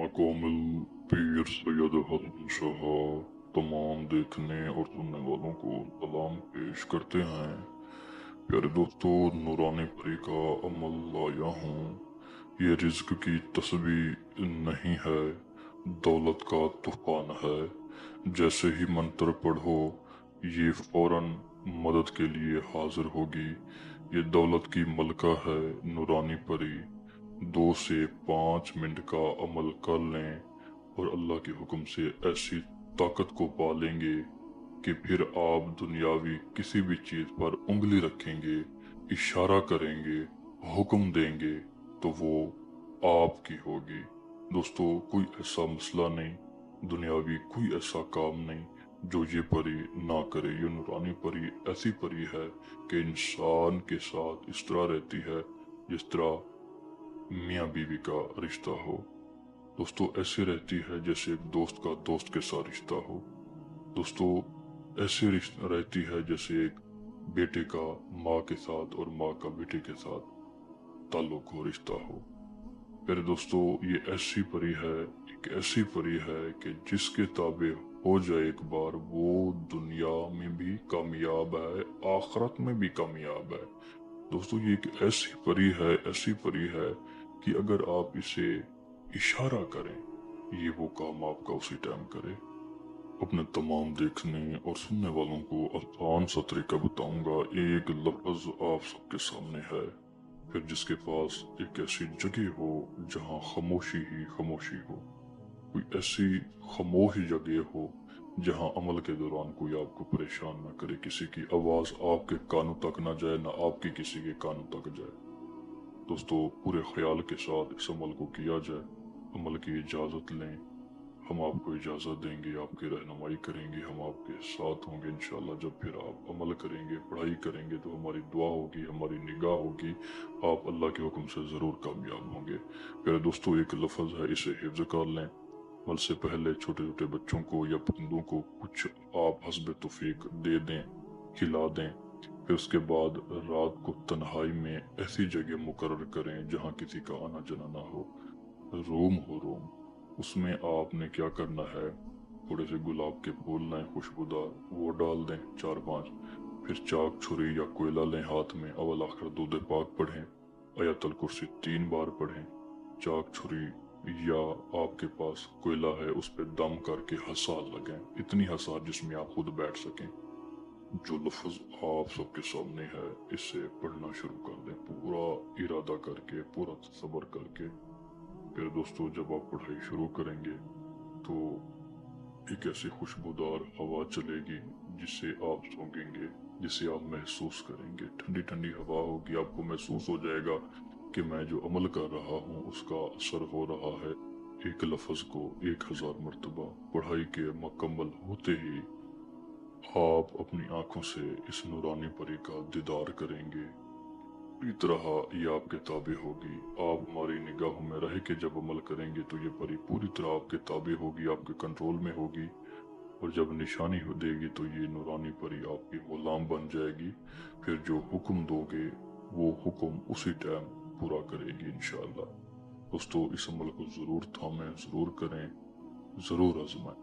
माकामिल पीर सैयद हसन शाह तमाम देखने और सुनने वालों को सलाम पेश करते हैं। प्यारे दोस्तों, नूरानी परी का अमल लाया हूँ। ये रिज्क की तस्बीह नहीं है, दौलत का तूफान है। जैसे ही मंत्र पढ़ो ये फौरन मदद के लिए हाजिर होगी। ये दौलत की मलका है नूरानी परी। 2 से 5 मिनट का अमल कर लें और अल्लाह के हुक्म से ऐसी ताकत को पा लेंगे कि फिर आप दुनियावी किसी भी चीज पर उंगली रखेंगे, इशारा करेंगे, हुक्म देंगे तो वो आपकी होगी। दोस्तों, कोई ऐसा मसला नहीं, दुनियावी कोई ऐसा काम नहीं जो ये परी ना करे। ये नूरानी परी ऐसी परी है कि इंसान के साथ इस तरह रहती है जिस तरह मियाँ बीवी का रिश्ता हो। दोस्तों, ऐसे रहती है जैसे एक दोस्त का दोस्त के साथ रिश्ता हो। दोस्तों, ऐसे रहती है जैसे एक बेटे का माँ के साथ और माँ का बेटे के साथ ताल्लुक हो, रिश्ता हो। मेरे दोस्तों, ये ऐसी परी है, एक ऐसी परी है कि जिसके ताबे हो जाए एक बार, वो दुनिया में भी कामयाब है, आखिरत में भी कामयाब है। दोस्तों, ये एक ऐसी परी है, ऐसी परी है कि अगर आप इसे इशारा करें, ये वो काम आपका उसी टाइम करे। अपने तमाम देखने और सुनने वालों को आसान सा तरीका बताऊंगा। एक लफ्ज आप सबके सामने है, फिर जिसके पास एक ऐसी जगह हो जहां खामोशी ही खामोशी हो, कोई ऐसी खामोश जगह हो जहां अमल के दौरान कोई आपको परेशान ना करे, किसी की आवाज आपके कानों तक ना जाए, ना आपकी किसी के कानों तक जाए। दोस्तों, पूरे ख्याल के साथ इस अमल को किया जाए। अमल की इजाजत लें, हम आपको इजाज़त देंगे, आपकी रहनुमाई करेंगे, हम आपके साथ होंगे इंशाल्लाह। जब फिर आप अमल करेंगे, पढ़ाई करेंगे तो हमारी दुआ होगी, हमारी निगाह होगी, आप अल्लाह के हुक्म से ज़रूर कामयाब होंगे। मेरे दोस्तों, एक लफ्ज़ है, इसे हिफ्ज़ कर लें। अमल से पहले छोटे छोटे बच्चों को या परिंदों को कुछ आप हस्ब तौफीक दे दें, खिला दें। फिर उसके बाद रात को तन्हाई में ऐसी जगह मुकर्रर करें जहाँ किसी का आना जाना ना हो, रूम हो रूम। उसमें आपने क्या करना है, थोड़े से गुलाब के फूल लें खुशबूदार, वो डाल दें 4-5। फिर चाक छुरी या कोयला लें हाथ में, अवल आखिर दूध पाक पढ़ें, आयतल कुर्सी 3 बार पढ़ें। चाक छुरी या आपके पास कोयला है उस पर दम करके हसार लगें, इतनी हसार जिसमें आप खुद बैठ सकें। जो लफ्ज आप सबके सामने है इसे पढ़ना शुरू कर दें, पूरा इरादा करके, पूरा सब्र करके। फिर दोस्तों, जब आप पढ़ाई शुरू करेंगे तो एक ऐसी खुशबूदार हवा चलेगी जिससे आप सूंघेंगे, जिसे आप महसूस करेंगे। ठंडी ठंडी हवा होगी, आपको महसूस हो जाएगा कि मैं जो अमल कर रहा हूँ उसका असर हो रहा है। एक लफ्ज को 1000 मरतबा पढ़ाई के मुकम्मल होते ही आप अपनी आंखों से इस नूरानी परी का दीदार करेंगे। पूरी तरह ये आपके ताबे होगी। आप हमारी निगाहों में रह के जब अमल करेंगे तो ये परी पूरी तरह आपके ताबे होगी, आपके कंट्रोल में होगी। और जब निशानी हो देगी तो ये नूरानी परी आपकी गुलाम बन जाएगी। फिर जो हुक्म दोगे वो हुक्म उसी टाइम पूरा करेगी इंशाअल्लाह। दोस्तों, इस अमल को ज़रूर थामें, ज़रूर करें, ज़रूर आजमाएं।